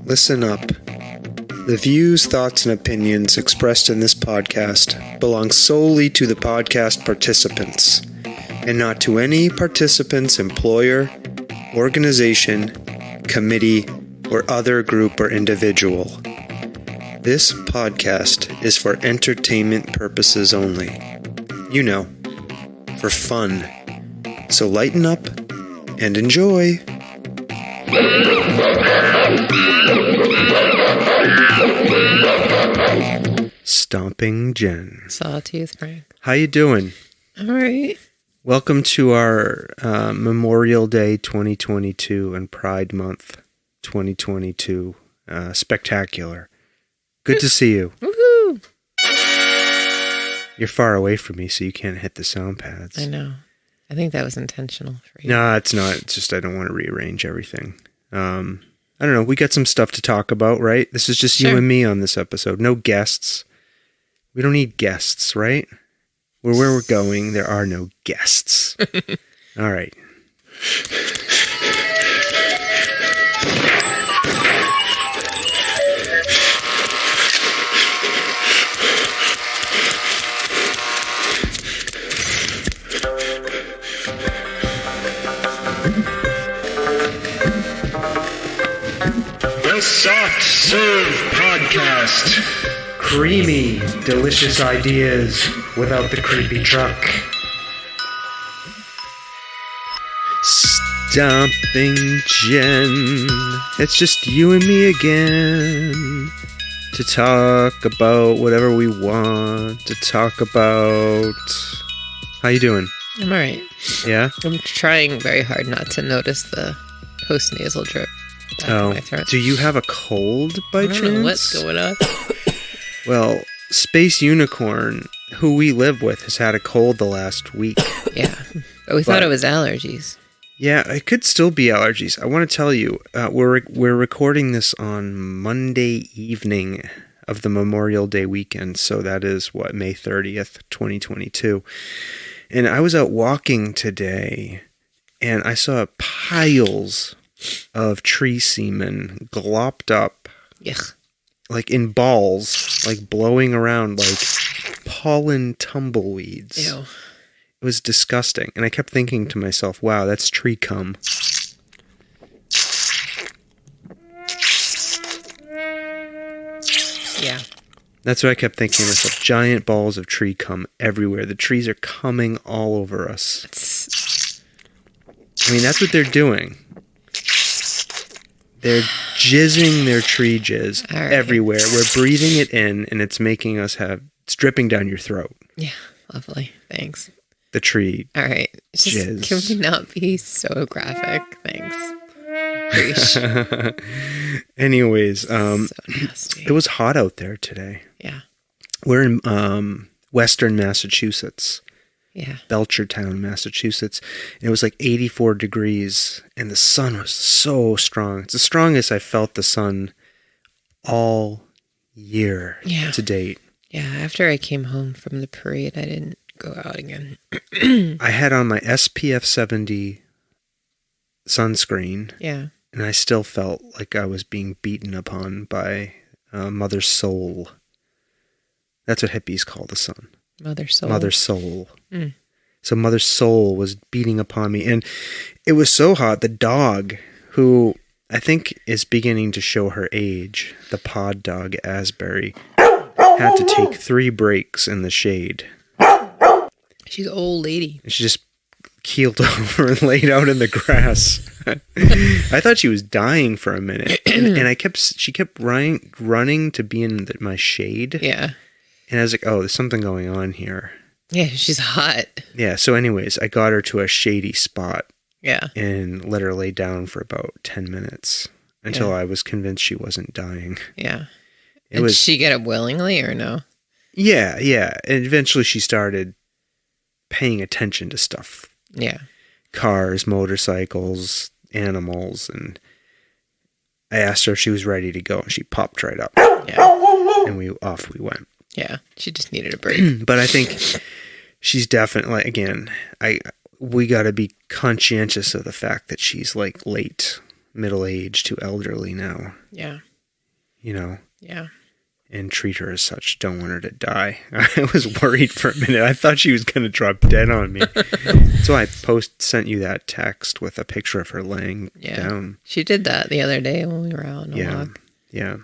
Listen up. The views, thoughts, and opinions expressed in this podcast belong solely to the podcast participants, and not to any participant's employer, organization, committee, or other group or individual. This podcast is for entertainment purposes only. You know, for fun. So lighten up and enjoy. Stomping Jen. Sawtooth, Frank. How you doing? All right. Welcome to our Memorial Day 2022 and Pride Month 2022 spectacular. Good to see you. Woohoo! You're far away from me, so you can't hit the sound pads. I know. I think that was intentional for you. No, it's not. It's just I don't want to rearrange everything. I don't know. We got some stuff to talk about, right? This is just you and me on this episode. No guests. We don't need guests, right? Where we're going, there are no guests. All right. The Soft Serve Podcast. Creamy, delicious ideas without the creepy truck. Stomping Jen. It's just you and me again. To talk about whatever we want to talk about. How you doing? I'm all right. Yeah? I'm trying very hard not to notice the post-nasal drip down my throat. Do you have a cold by chance? I don't know what's going on. Well, Space Unicorn, who we live with, has had a cold the last week. Yeah, but we thought it was allergies. Yeah, it could still be allergies. I want to tell you, we're recording this on Monday evening of the Memorial Day weekend, so that is, May 30th, 2022. And I was out walking today, and I saw piles of tree semen glopped up. Yuck. Like in balls, like blowing around like pollen tumbleweeds. Ew. It was disgusting. And I kept thinking to myself, wow, that's tree cum. Yeah. That's what I kept thinking to myself. Giant balls of tree cum everywhere. The trees are coming all over us. I mean, that's what they're doing. They're jizzing their tree jizz everywhere. We're breathing it in, and it's making us it's dripping down your throat. Yeah, lovely. Thanks. The tree All right. jizz. Can we not be so graphic? Thanks. Anyways, So nasty. it was hot out there today. Yeah. We're in western Massachusetts. Yeah. Belchertown, Massachusetts. And it was like 84 degrees, and the sun was so strong. It's the strongest I've felt the sun all year to date. Yeah, after I came home from the parade, I didn't go out again. I had on my SPF 70 sunscreen. Yeah. And I still felt like I was being beaten upon by Mother Soul. That's what hippies call the sun. Mother Soul. Mother Soul. Mm. So Mother Soul was beating upon me. And it was so hot, the dog, who I think is beginning to show her age, the pod dog Asbury, had to take 3 breaks in the shade. She's an old lady. She just keeled over and laid out in the grass. I thought she was dying for a minute. And she kept running to be in my shade. Yeah. And I was like, oh, there's something going on here. Yeah, she's hot. Yeah, so anyways, I got her to a shady spot. Yeah. And let her lay down for about 10 minutes until I was convinced she wasn't dying. Yeah. Did she get up willingly or no? Yeah. And eventually she started paying attention to stuff. Yeah. Cars, motorcycles, animals, and I asked her if she was ready to go, and she popped right up. Yeah. And off we went. Yeah, she just needed a break. But I think she's definitely, again, we got to be conscientious of the fact that she's like late middle-aged to elderly now. Yeah. Yeah. and treat her as such. Don't want her to die. I was worried for a minute. I thought she was going to drop dead on me. So I sent you that text with a picture of her laying down. She did that the other day when we were out on a walk. Yeah.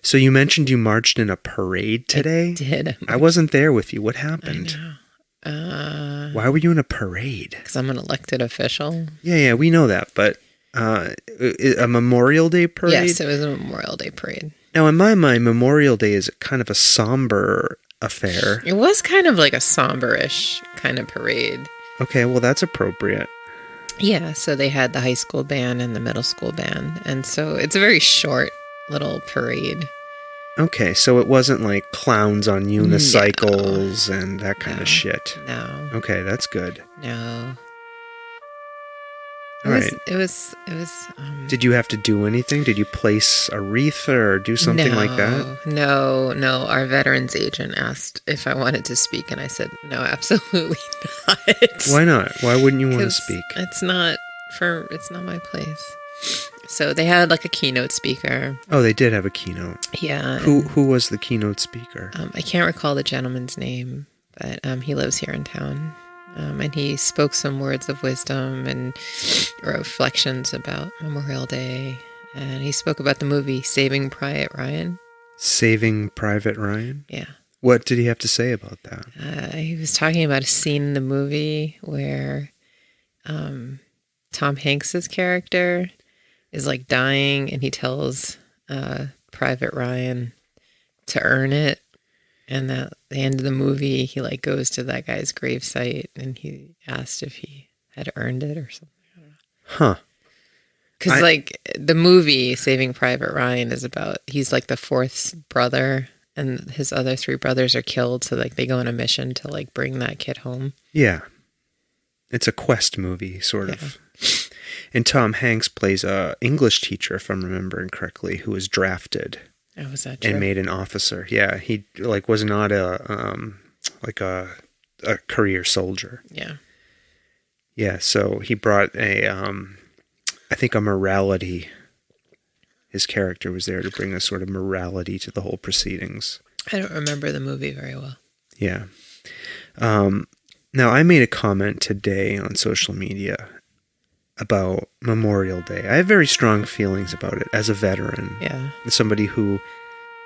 So you mentioned you marched in a parade today? I did. I wasn't there with you. What happened? I know. Why were you in a parade? Because I'm an elected official. Yeah, we know that. But a Memorial Day parade? Yes, it was a Memorial Day parade. Now, in my mind, Memorial Day is kind of a somber affair. It was kind of like a somber-ish kind of parade. Okay, well, that's appropriate. Yeah, so they had the high school band and the middle school band. And so it's a very short little parade. Okay, so it wasn't like clowns on unicycles and that kind of shit. No. Okay, that's good. No. It was. Did you have to do anything? Did you place a wreath or do something like that? No. Our veterans agent asked if I wanted to speak, and I said, no, absolutely not. Why not? Why wouldn't you want to speak? It's not my place. So they had like a keynote speaker. Oh, they did have a keynote. Yeah. Who was the keynote speaker? I can't recall the gentleman's name, but he lives here in town. And he spoke some words of wisdom and reflections about Memorial Day. And he spoke about the movie Saving Private Ryan. Saving Private Ryan? Yeah. What did he have to say about that? He was talking about a scene in the movie where Tom Hanks's character is like dying and he tells Private Ryan to earn it. And at the end of the movie, he like goes to that guy's gravesite and he asked if he had earned it or something. I don't know. Huh. Because like the movie Saving Private Ryan is about, he's like the fourth brother and his other three brothers are killed. So like they go on a mission to like bring that kid home. Yeah. It's a quest movie, sort of. And Tom Hanks plays a English teacher, if I'm remembering correctly, who was drafted. Oh, was that true? And made an officer. Yeah, he like was not a career soldier. Yeah. Yeah, so he brought I think a morality. His character was there to bring a sort of morality to the whole proceedings. I don't remember the movie very well. Yeah. Now, I made a comment today on social media about Memorial Day. I have very strong feelings about it as a veteran. Yeah. Somebody who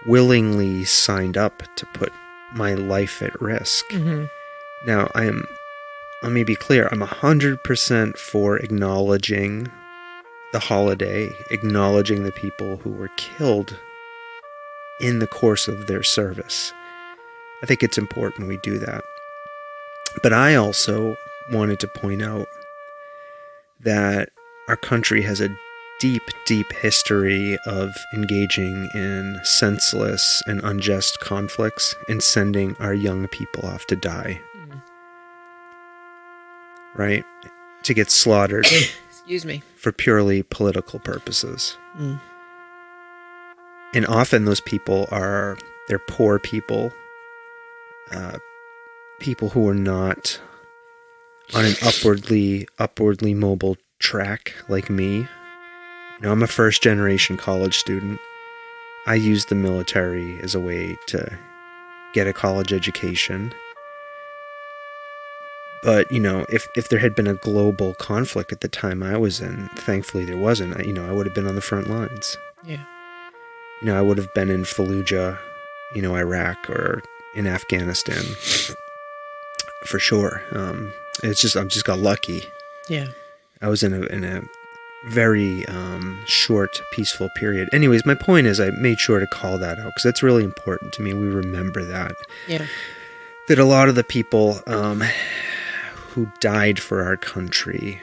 willingly signed up to put my life at risk. Mm-hmm. Now, let me be clear, I'm 100% for acknowledging the holiday, acknowledging the people who were killed in the course of their service. I think it's important we do that. But I also wanted to point out that our country has a deep, deep history of engaging in senseless and unjust conflicts and sending our young people off to die. Mm. Right? To get slaughtered. Excuse me. For purely political purposes. Mm. And often those people they're poor people, people who are not on an upwardly mobile track like me. You know, I'm a first generation college student. I used the military as a way to get a college education. But, you know, if there had been a global conflict at the time I was in, thankfully there wasn't, I would have been on the front lines. Yeah. You know, I would have been in Fallujah, Iraq, or in Afghanistan, for sure. I just got lucky. Yeah. I was in a very short, peaceful period. Anyways, my point is I made sure to call that out because that's really important to me. We remember that. Yeah. That a lot of the people who died for our country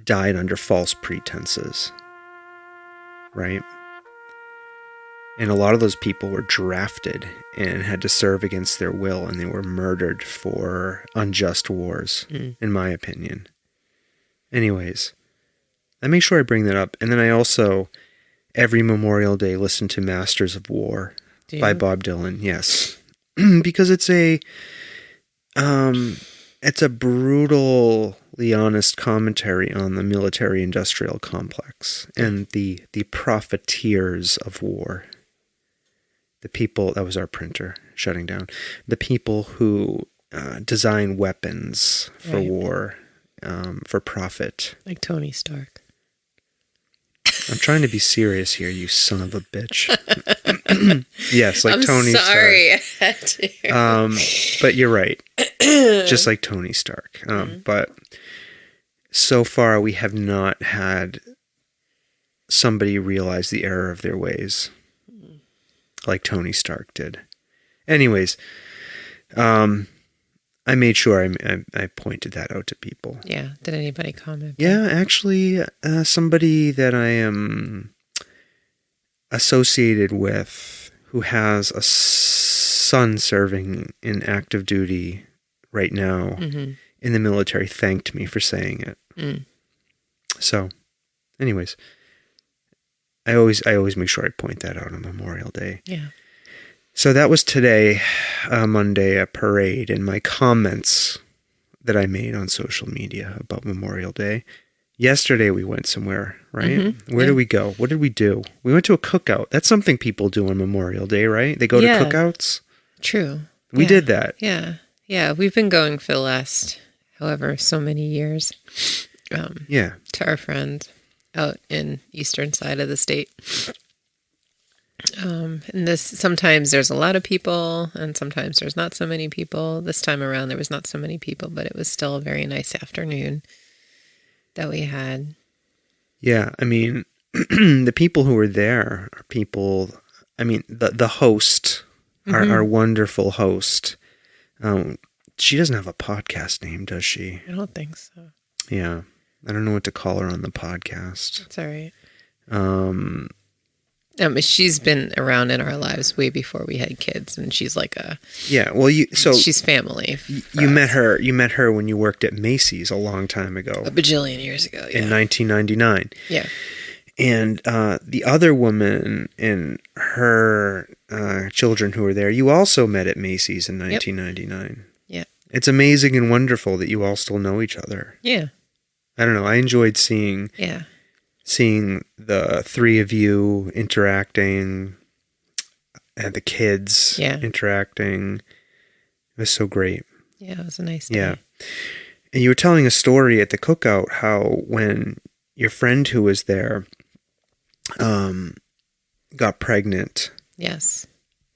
died under false pretenses. Right? And a lot of those people were drafted and had to serve against their will, and they were murdered for unjust wars, in my opinion. Anyways, I make sure I bring that up. And then I also, every Memorial Day, listen to Masters of War by Bob Dylan. Yes. Because it's it's a brutally honest commentary on the military-industrial complex and the profiteers of war. The people, that was our printer shutting down, the people who design weapons for war, for profit. Like Tony Stark. I'm trying to be serious here, you son of a bitch. Yes, like Tony Stark. I'm sorry. I had to. But you're right. Just like Tony Stark. But so far, we have not had somebody realize the error of their ways like Tony Stark did. Anyways, I made sure I pointed that out to people. Yeah. Did anybody comment? Yeah, actually, somebody that I am associated with who has a son serving in active duty right now in the military thanked me for saying it. So, anyways, I always make sure I point that out on Memorial Day. Yeah. So that was today, Monday, a parade, and my comments that I made on social media about Memorial Day. Yesterday we went somewhere, right? Where did we go? What did we do? We went to a cookout. That's something people do on Memorial Day, right? They go to cookouts. True. We did that. Yeah. Yeah. We've been going for the last however so many years. To our friend out in eastern side of the state. And this, sometimes there's a lot of people and sometimes there's not so many people. This time around there was not so many people, but it was still a very nice afternoon that we had. Yeah, I mean, the people who were there are people, I mean, the host, our wonderful host, she doesn't have a podcast name, does she? I don't think so. Yeah. I don't know what to call her on the podcast. That's all right. She's been around in our lives way before we had kids, and she's like she's family. You met her when you worked at Macy's a long time ago, a bajillion years ago, in 1999. Yeah, and the other woman and her children who were there, you also met at Macy's in 1999. Yeah, it's amazing and wonderful that you all still know each other. Yeah, I don't know. I enjoyed seeing the three of you interacting and the kids interacting. It was so great. Yeah, it was a nice day. Yeah. And you were telling a story at the cookout how when your friend who was there got pregnant. Yes.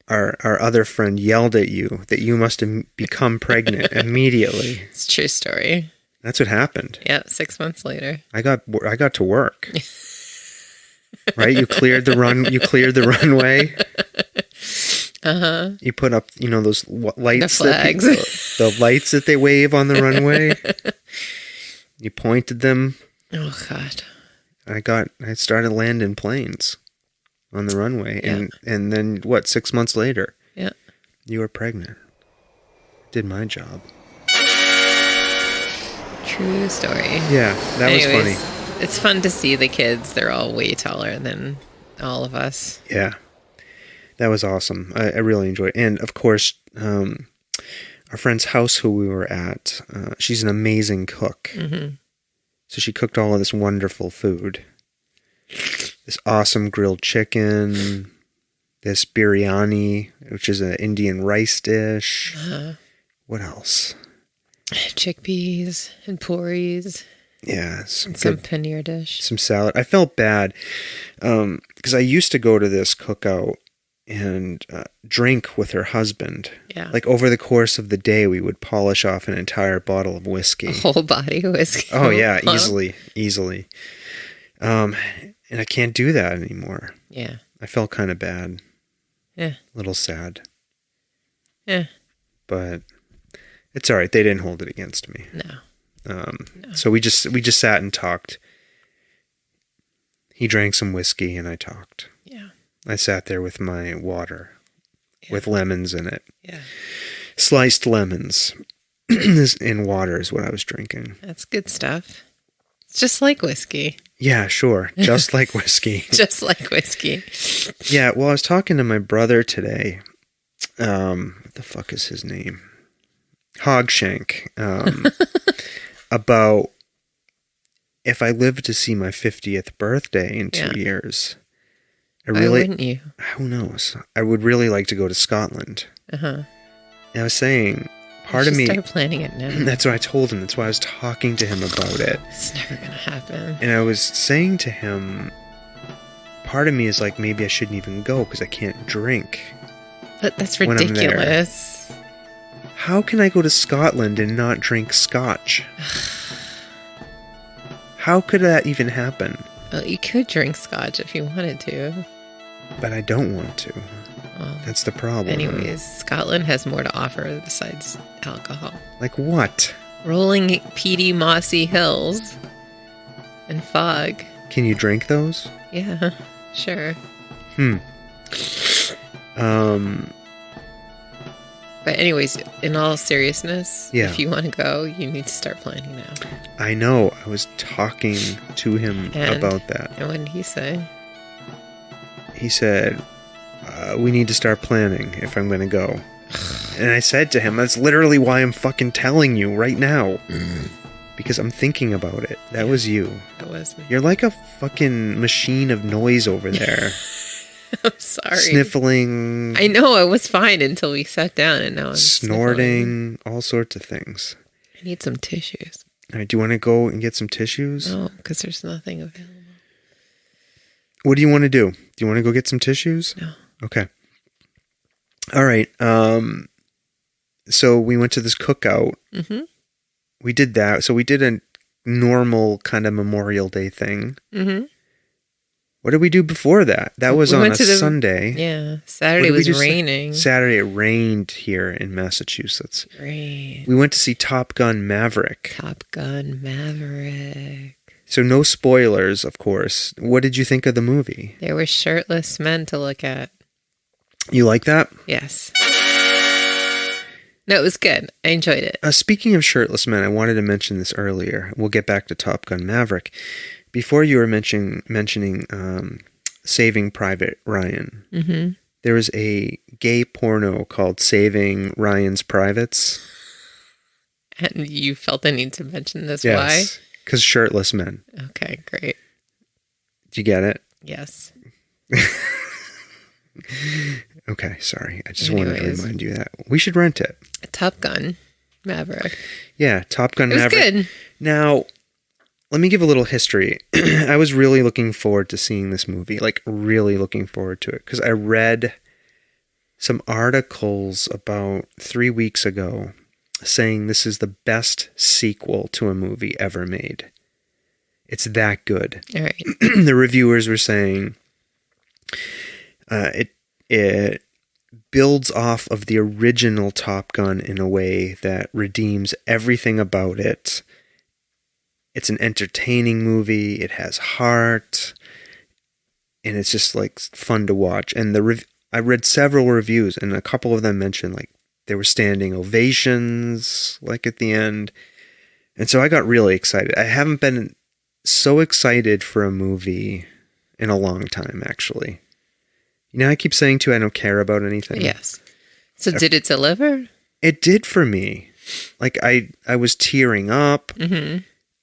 Our other friend yelled at you that you must have become pregnant immediately. It's a true story. That's what happened. Yeah, 6 months later. I got to work. Right? You cleared the runway. You put up, those lights, the flags, the lights that they wave on the runway. You pointed them. Oh God! I started landing planes on the runway, and then 6 months later? Yeah, you were pregnant. Did my job. True story. Yeah, that was funny. It's fun to see the kids. They're all way taller than all of us. Yeah. That was awesome. I really enjoyed it. And, of course, our friend's house who we were at, she's an amazing cook. Mm-hmm. So she cooked all of this wonderful food. This awesome grilled chicken, this biryani, which is an Indian rice dish. What else? Chickpeas and puris. Yeah. Some paneer dish. Some salad. I felt bad because I used to go to this cookout and drink with her husband. Yeah. Like over the course of the day, we would polish off an entire bottle of whiskey. A whole body of whiskey. Oh, yeah. Easily. And I can't do that anymore. Yeah. I felt kind of bad. Yeah. A little sad. Yeah. But it's all right. They didn't hold it against me. No. So we just sat and talked. He drank some whiskey and I talked. Yeah. I sat there with my water with lemons in it. Yeah. Sliced lemons in water is what I was drinking. That's good stuff. It's just like whiskey. Yeah, sure. Just like whiskey. Just like whiskey. Yeah, well, I was talking to my brother today. What the fuck is his name? Hogshank, about if I live to see my 50th birthday in 2 years, Why wouldn't you? Who knows? I would really like to go to Scotland. Uh-huh. And I was saying, part of me... start planning it now. That's what I told him. That's why I was talking to him about it. It's never going to happen. And I was saying to him, part of me is like, maybe I shouldn't even go because I can't drink. But that's ridiculous. How can I go to Scotland and not drink scotch? How could that even happen? Well, you could drink scotch if you wanted to. But I don't want to. Well, that's the problem. Anyways, Scotland has more to offer besides alcohol. Like what? Rolling peaty mossy hills and fog. Can you drink those? Yeah, sure. But anyways, in all seriousness, if you want to go, you need to start planning now. I know. I was talking to him about that. And what did he say? He said, we need to start planning if I'm going to go. And I said to him, that's literally why I'm fucking telling you right now. Because I'm thinking about it. That was you. That was me. You're like a fucking machine of noise over there. I'm sorry. Sniffling. I know, I was fine until we sat down and now I'm snorting. Sniffling. All sorts of things. I need some tissues. All right, do you want to go and get some tissues? No, because there's nothing available. What do you want to do? Do you want to go get some tissues? No. Okay. All right. So we went to this cookout. Mm-hmm. We did that. So we did a normal kind of Memorial Day thing. Mm-hmm. What did we do before that? That was on a Sunday. Yeah. Saturday was raining. Saturday it rained here in Massachusetts. Rain. We went to see Top Gun Maverick. Top Gun Maverick. So no spoilers, of course. What did you think of the movie? There were shirtless men to look at. You like that? Yes. No, it was good. I enjoyed it. Speaking of shirtless men, I wanted to mention this earlier. We'll get back to Top Gun Maverick. Before you were mentioning Saving Private Ryan, there was a gay porno called Saving Ryan's Privates. And you felt the need to mention this. Yes, why? Because shirtless men. Okay, great. Do you get it? Yes. Okay, sorry. I just wanted to remind you that. We should rent it. Top Gun Maverick. Yeah, Top Gun Maverick. It was good. Now, let me give a little history. I was really looking forward to seeing this movie, like really looking forward to it, because I read some articles about 3 weeks ago saying this is the best sequel to a movie ever made. It's that good. All right. The reviewers were saying it builds off of the original Top Gun in a way that redeems everything about it. It's an entertaining movie. It has heart, and it's just like fun to watch. And I read several reviews, and a couple of them mentioned like there were standing ovations, like at the end. And so I got really excited. I haven't been so excited for a movie in a long time, actually. You know, I keep saying to you, I don't care about anything. Yes. So did it deliver? It did for me. Like I was tearing up. Mm-hmm.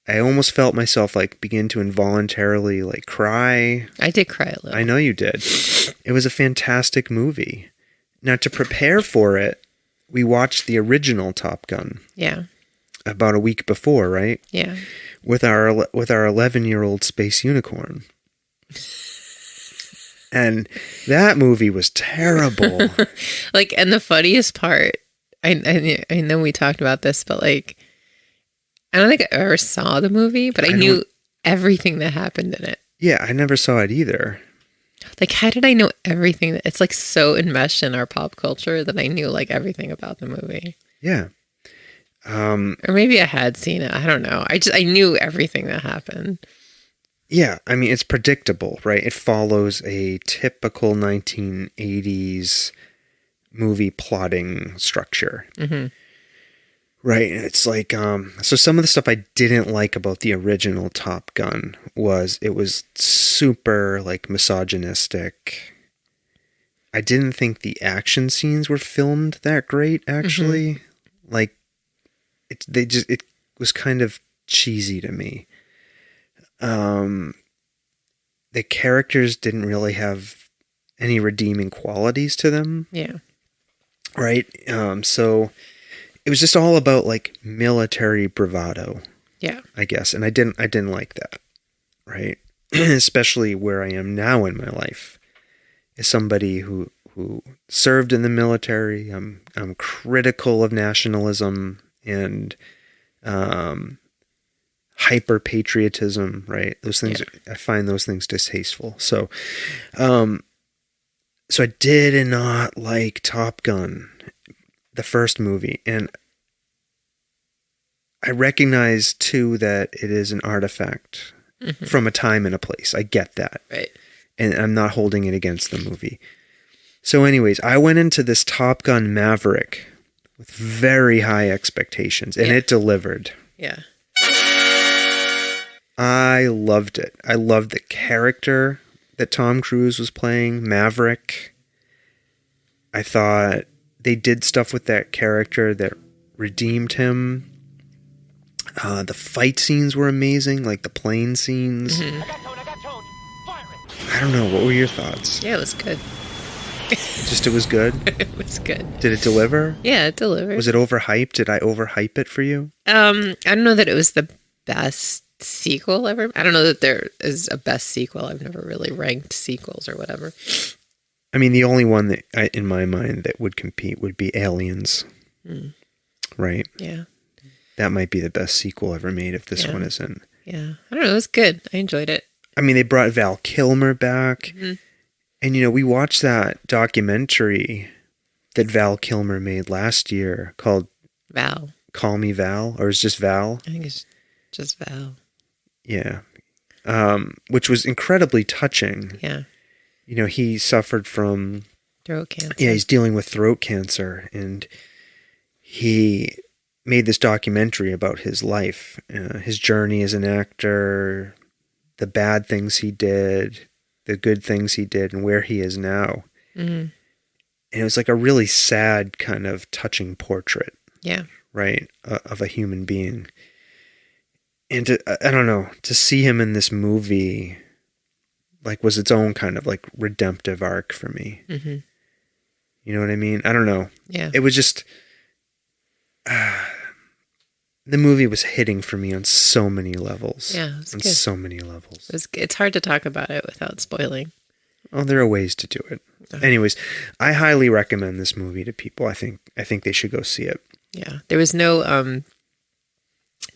I almost felt myself like begin to involuntarily like cry. I did cry a little. I know you did. It was a fantastic movie. Now to prepare for it, we watched the original Top Gun. Yeah. About a week before, right? Yeah. With our 11-year-old space unicorn. And that movie was terrible. Like, and the funniest part, I know we talked about this, but like, I don't think I ever saw the movie, but I knew everything that happened in it. Yeah, I never saw it either. Like, how did I know everything? It's like so enmeshed in our pop culture that I knew like everything about the movie. Yeah. Or maybe I had seen it. I don't know. I knew everything that happened. Yeah, I mean, it's predictable, right? It follows a typical 1980s movie plotting structure. Mm-hmm. Right? It's like, so some of the stuff I didn't like about the original Top Gun was it was super, like, misogynistic. I didn't think the action scenes were filmed that great, actually. Mm-hmm. Like, it was kind of cheesy to me. The characters didn't really have any redeeming qualities to them. Yeah. Right? So it was just all about like military bravado. Yeah. I guess. And I didn't like that. Right? Especially where I am now in my life. As somebody who served in the military, I'm critical of nationalism and hyper patriotism, right? Those things, I find those things distasteful. So I did not like Top Gun, the first movie, and I recognize too that it is an artifact from a time and a place. I get that, right? And I'm not holding it against the movie. So, anyways, I went into this Top Gun Maverick with very high expectations, and it delivered. Yeah. I loved it. I loved the character that Tom Cruise was playing, Maverick. I thought they did stuff with that character that redeemed him. The fight scenes were amazing, like the plane scenes. Mm-hmm. I don't know. What were your thoughts? Yeah, it was good. It was good? It was good. Did it deliver? Yeah, it delivered. Was it overhyped? Did I overhype it for you? I don't know that it was the best sequel ever. I don't know that there is a best sequel. I've never really ranked sequels or whatever. I mean, the only one that in my mind that would compete would be Aliens. Right? Yeah. That might be the best sequel ever made if this one isn't. Yeah. I don't know. It was good. I enjoyed it. I mean, they brought Val Kilmer back. Mm-hmm. And, we watched that documentary that Val Kilmer made last year called Val. Call Me Val, or is it just Val? I think it's just Val. Yeah. Which was incredibly touching. Yeah. He suffered from throat cancer. Yeah, he's dealing with throat cancer, and he made this documentary about his life, his journey as an actor, the bad things he did, the good things he did, and where he is now. Mm-hmm. And it was like a really sad kind of touching portrait. Yeah. Right? Of a human being. And I don't know, to see him in this movie was its own kind of redemptive arc for me. Mm-hmm. You know what I mean? I don't know. Yeah. It was just, the movie was hitting for me on so many levels. Yeah, it was on good. So many levels. It's hard to talk about it without spoiling. Oh, there are ways to do it. Okay. Anyways, I highly recommend this movie to people. I think they should go see it. Yeah. There was no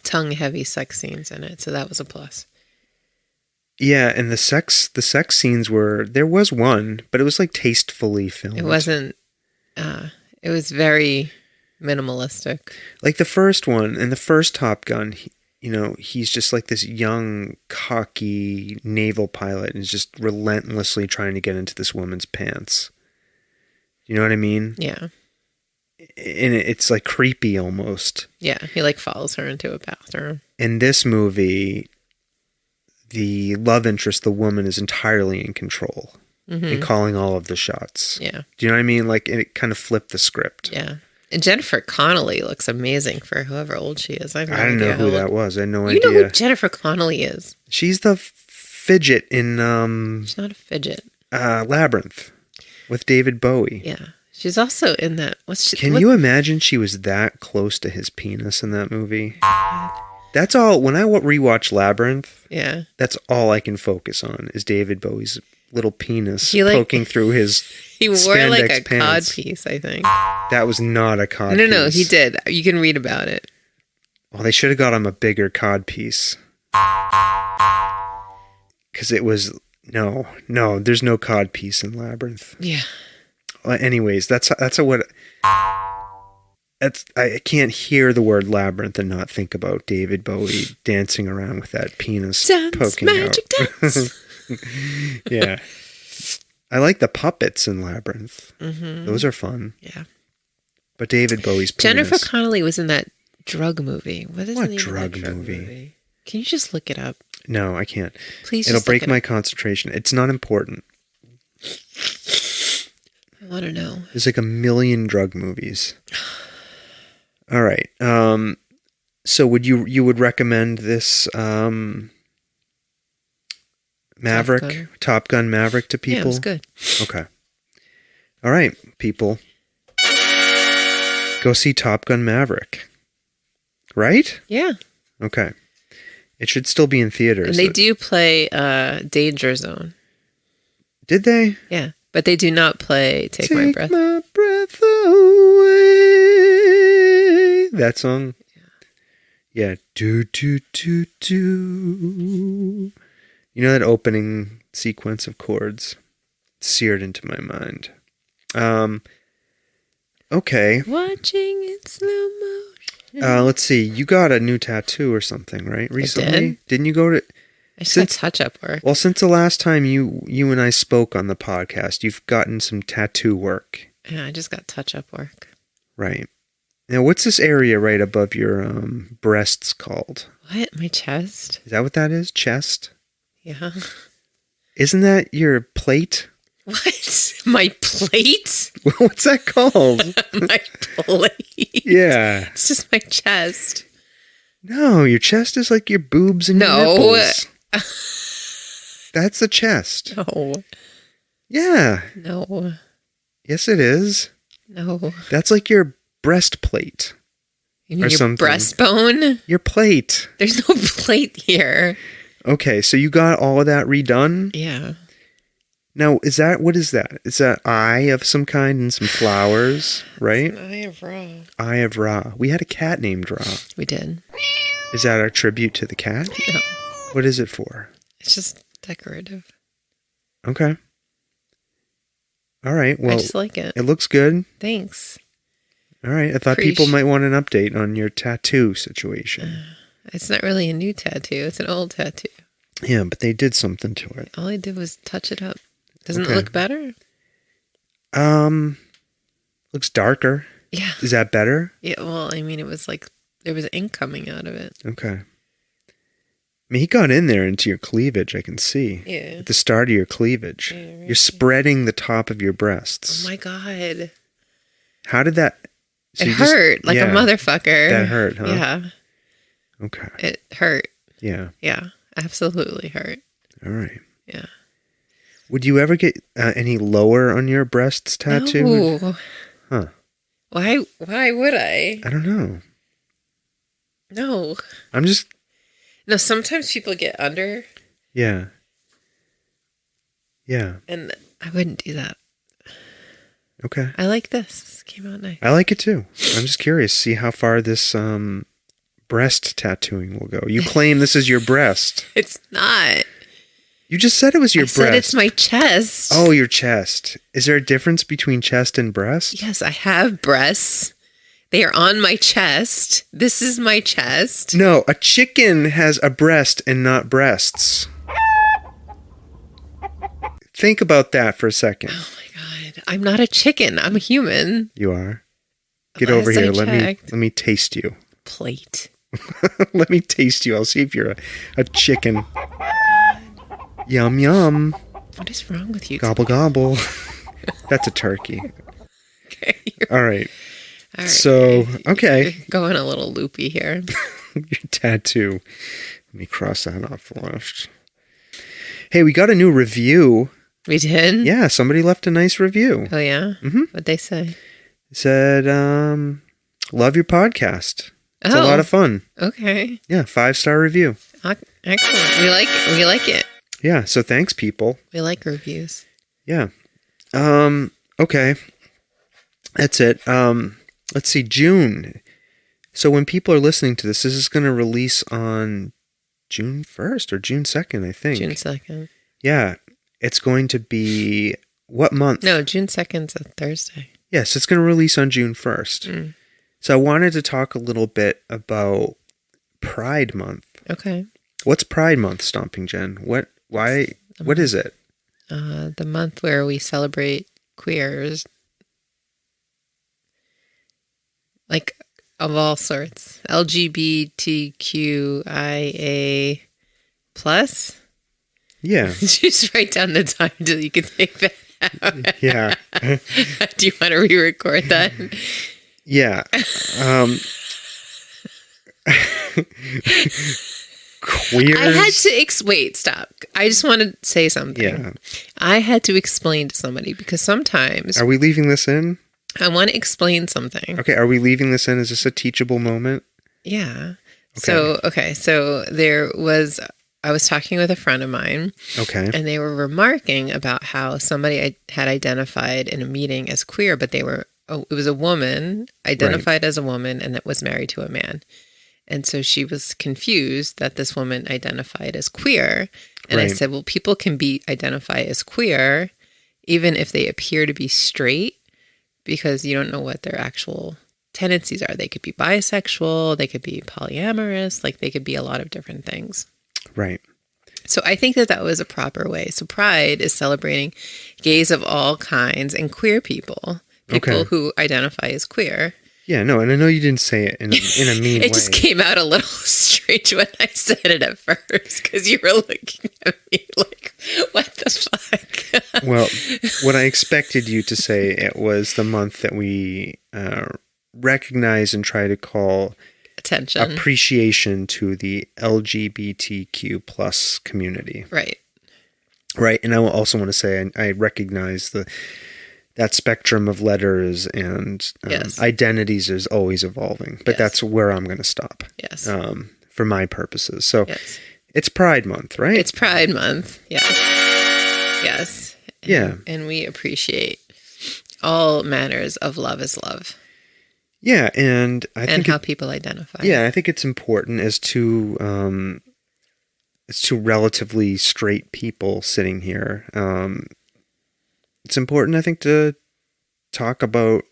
tongue-heavy sex scenes in it, so that was a plus. Yeah, and the sex scenes there was one, but it was tastefully filmed. It wasn't, it was very minimalistic. Like the first one, in the first Top Gun, he's just this young, cocky naval pilot and is just relentlessly trying to get into this woman's pants. You know what I mean? Yeah. And it's creepy almost. Yeah, he follows her into a bathroom. In this movie, the love interest, the woman, is entirely in control and calling all of the shots. Yeah. Do you know what I mean? It kind of flipped the script. Yeah. And Jennifer Connelly looks amazing for however old she is. I don't know who that was. I had no idea. You know who Jennifer Connelly is? She's the fidget in... She's not a fidget. Labyrinth with David Bowie. Yeah. She's also in that... Can you imagine she was that close to his penis in that movie? That's all... When I rewatch Labyrinth, that's all I can focus on is David Bowie's little penis poking through his He wore spandex a pants. cod piece, I think. That was not a cod piece. No, he did. You can read about it. Well, they should have got him a bigger cod piece. Because it was... No, there's no cod piece in Labyrinth. Yeah. Anyways, that's what... I can't hear the word labyrinth and not think about David Bowie dancing around with that penis poking magic out. Dance. Yeah. I like the puppets in Labyrinth. Mm-hmm. Those are fun. Yeah. But David Bowie's penis. Jennifer Connelly was in that drug movie. What drug movie? Can you just look it up? No, I can't. Please. It'll break my concentration. It's not important. I want to know. There's 1 million drug movies. All right. So you would recommend this Maverick, Top Gun Maverick to people? Yeah, it was good. Okay. All right, people. Go see Top Gun Maverick. Right? Yeah. Okay. It should still be in theaters. And they do play Danger Zone. Did they? Yeah. But they do not play Take My Breath. My breath away. That song? Yeah. Do, do, do, do. You know that opening sequence of chords? It's seared into my mind. Okay. Watching in slow motion. Let's see. You got a new tattoo or something, right? Recently? I did. Didn't you go to... I just got touch-up work. Well, since the last time you and I spoke on the podcast, you've gotten some tattoo work. Yeah, I just got touch-up work. Right. Now, what's this area right above your breasts called? What? My chest? Is that what that is? Chest? Yeah. Isn't that your plate? What? My plate? What's that called? My plate? Yeah. It's just my chest. No, your chest is like your boobs and your nipples. That's the chest. No. Yeah. No. Yes, it is. No. That's like your breastplate. You mean or your something. breastbone? Your plate. There's no plate here. Okay, so you got all of that redone? Yeah. Now, what is that? Is that eye of some kind and some flowers, right? Eye of Ra. Eye of Ra. We had a cat named Ra. We did. Is that our tribute to the cat? No. What is it for? It's just decorative. Okay. All right. Well, I just like it. It looks good. Thanks. All right. I thought people might want an update on your tattoo situation. It's not really a new tattoo. It's an old tattoo. Yeah, but they did something to it. All I did was touch it up. Doesn't it look better? Looks darker. Yeah. Is that better? Yeah, well, I mean, it was like there was ink coming out of it. Okay. I mean, he got in there into your cleavage, I can see. Yeah. At the start of your cleavage. Yeah, right. You're spreading the top of your breasts. Oh my God. How did that... So it hurt like a motherfucker. That hurt, huh? Yeah. Okay. It hurt. Yeah. Yeah. Absolutely hurt. All right. Yeah. Would you ever get any lower on your breasts tattooed? No. Huh. Why would I? I don't know. No. I'm just... No, sometimes people get under. Yeah. Yeah. And I wouldn't do that. Okay. I like this. This came out nice. I like it too. I'm just curious, see how far this breast tattooing will go. You claim this is your breast. It's not. You just said it was your breast. I said it's my chest. Oh, your chest. Is there a difference between chest and breast? Yes, I have breasts. They are on my chest. This is my chest. No, a chicken has a breast and not breasts. Think about that for a second. Oh my God. I'm not a chicken. I'm a human. You are. Get Last over here. I Let checked. me taste you. Plate. Let me taste you. I'll see if you're a chicken. Yum, yum. What is wrong with you? Gobble, gobble. That's a turkey. Okay. All right. All right. So, okay. You're going a little loopy here. Your tattoo. Let me cross that off the list. Hey, we got a new review. We did? Yeah, somebody left a nice review. Oh, yeah? Mm-hmm. What'd they say? It said, love your podcast. It's a lot of fun. Okay. Yeah, 5-star review. Excellent. We like it. We like it. Yeah, so thanks, people. We like reviews. Yeah. Okay. That's it. Let's see, June. So when people are listening to this is going to release on June 1st or June 2nd, I think. June 2nd. Yeah. It's going to be what month? No, June 2nd's a Thursday. Yes, it's going to release on June 1st. Mm. So I wanted to talk a little bit about Pride Month. Okay. What's Pride Month, Stomping Jen? What is it? The month where we celebrate queers. Like, of all sorts. LGBTQIA plus. Yeah. Just write down the time till you can take that out. Yeah. Do you want to re-record that? Yeah. Queers. I had to wait, stop. I just want to say something. Yeah. I had to explain to somebody because sometimes Are we leaving this in? I want to explain something. Okay, are we leaving this in? Is this a teachable moment? Yeah. Okay. So I was talking with a friend of mine. Okay. And they were remarking about how somebody had identified in a meeting as queer, but it was a woman identified as a woman and that was married to a man. And so she was confused that this woman identified as queer. And I said, well, people can identify as queer even if they appear to be straight, because you don't know what their actual tendencies are. They could be bisexual, they could be polyamorous, like they could be a lot of different things. Right. So I think that was a proper way. So Pride is celebrating gays of all kinds and queer people who identify as queer. Yeah, no, and I know you didn't say it in a mean way. It just came out a little strange when I said it at first, because you were looking at me like, what the fuck? Well, what I expected you to say, it was the month that we recognize and try to call attention, appreciation to the LGBTQ plus community. Right. Right, and I also want to say I recognize that spectrum of letters and identities is always evolving, but that's where I'm going to stop. Yes. For my purposes. So it's Pride Month, right? It's Pride Month. Yeah. Yes. And we appreciate all manners of love is love. Yeah, and I think how people identify. Yeah, I think it's important as two relatively straight people sitting here. It's important, I think, to talk about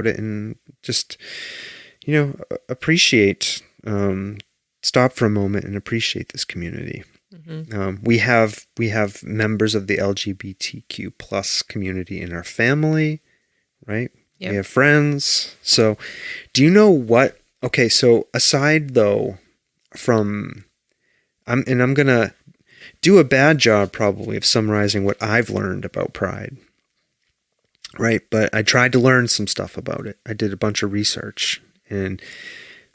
it and just, appreciate, stop for a moment and appreciate this community. Mm-hmm. We have members of the LGBTQ plus community in our family, right? Yep. We have friends. So do you know what, okay, so aside though from, I'm going to do a bad job probably of summarizing what I've learned about Pride, right? But I tried to learn some stuff about it. I did a bunch of research and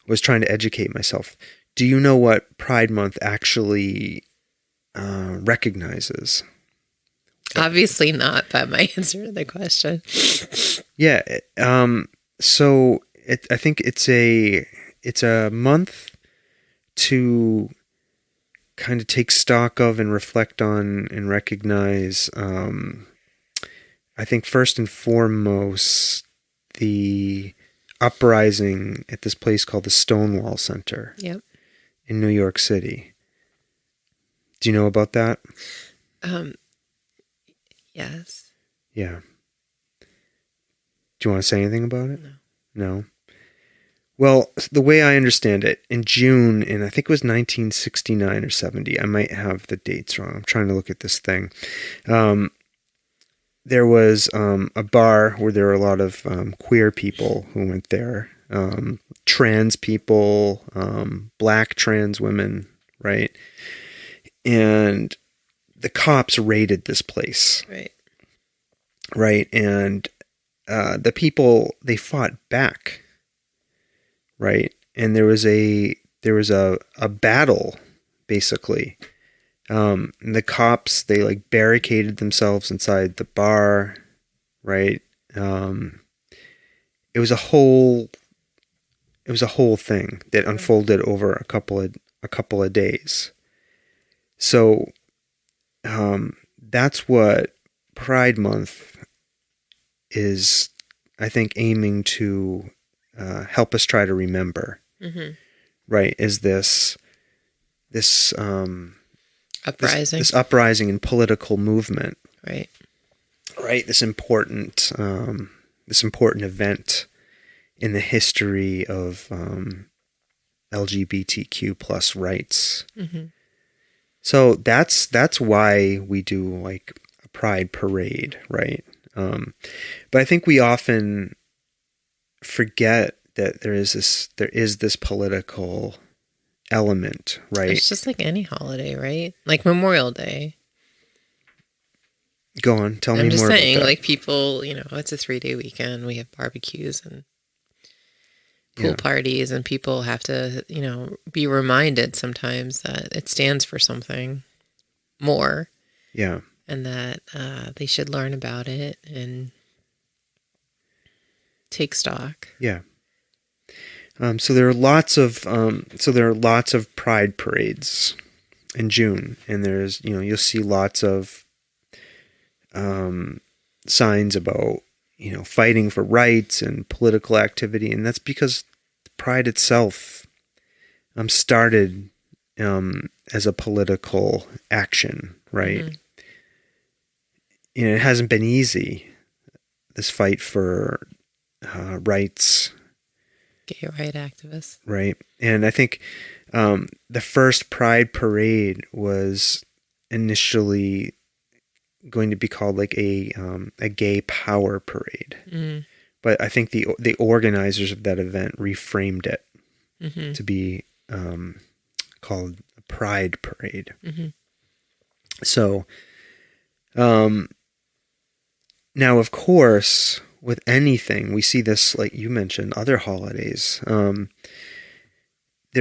was trying to educate myself. Do you know what Pride Month actually recognizes? Obviously not, but my answer to the question. Yeah. So I think it's a month to kind of take stock of and reflect on and recognize, I think first and foremost, the uprising at this place called the Stonewall Center in New York City. Do you know about that? Yes. Yeah. Do you want to say anything about it? No. Well, the way I understand it, in June, and I think it was 1969 or 70, I might have the dates wrong. I'm trying to look at this thing. There was a bar where there were a lot of queer people who went there. Trans people, black trans women, right? And the cops raided this place. Right. Right, and the people, they fought back. Right, and there was a battle, basically. And the cops, they like barricaded themselves inside the bar, right? It was a whole thing that unfolded over a couple of days. So that's what Pride Month is, I think, aiming to help us try to remember, right? Is this uprising, this uprising and political movement, right? This important event in the history of LGBTQ plus rights. Mm-hmm. So that's why we do like a Pride parade, right? But I think we often forget that there is this political element, right? It's just like any holiday, right? Like Memorial Day. Go on, tell me more about that. I'm just saying, like people, it's a 3-day weekend. We have barbecues and pool Yeah. parties, and people have to, be reminded sometimes that it stands for something more, Yeah. and that they should learn about it and take stock. Yeah. So there are lots of pride parades in June, and there's, you'll see lots of signs about, fighting for rights and political activity, and that's because pride itself started as a political action, right? Mm-hmm. It hasn't been easy, this fight for rights. Gay right activists. Right. And I think the first Pride Parade was initially going to be called like a gay power parade. Mm-hmm. But I think the organizers of that event reframed it Mm-hmm. to be called a Pride Parade. Mm-hmm. So now, of course, with anything, we see this, like you mentioned, other holidays. There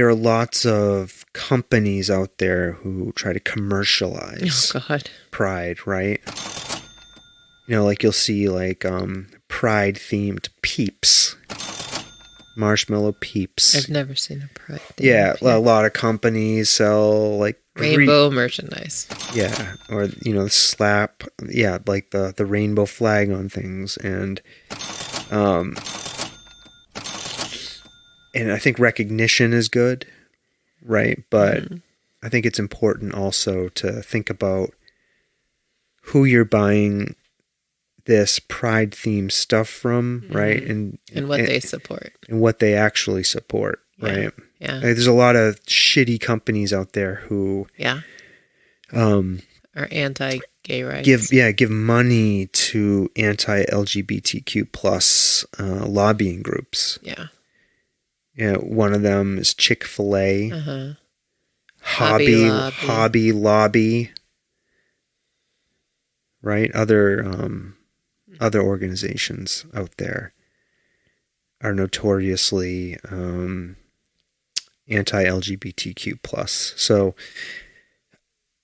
are lots of companies out there who try to commercialize pride, right? Like you'll see like pride-themed Peeps, marshmallow Peeps. I've never seen a pride. Yeah, a lot of companies sell like rainbow merchandise. Yeah, or slap, like the rainbow flag on things, and I think recognition is good, right? But I think it's important also to think about who you're buying this pride themed stuff from, right? And what they support. And what they actually support, right? Yeah. There's a lot of shitty companies out there who are anti-gay rights. Give money to anti-LGBTQ plus lobbying groups. Yeah. Yeah, one of them is Chick-fil-A. Uh-huh. Hobby Lobby. Right? Other organizations out there are notoriously anti-LGBTQ plus. So,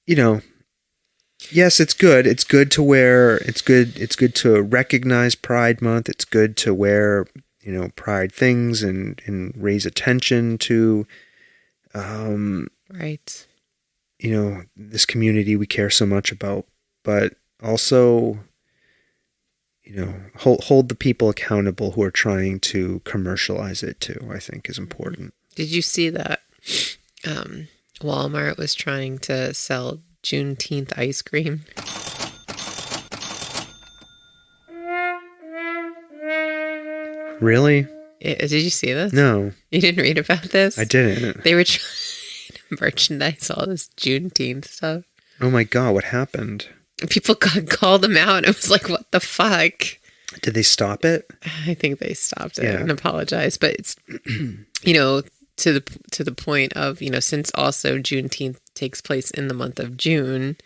yes, it's good. It's good to wear. It's good to recognize Pride Month. It's good to wear, pride things and raise attention to, right. This community we care so much about. But also, hold the people accountable who are trying to commercialize it too, I think is important. Did you see that Walmart was trying to sell Juneteenth ice cream? Really? Did you see this? No. You didn't read about this? I didn't. They were trying to merchandise all this Juneteenth stuff. Oh my God, what happened? People called them out, and it was like, what the fuck? Did they stop it? I think they stopped it and apologized. But it's, to the point of, since also Juneteenth takes place in the month of June,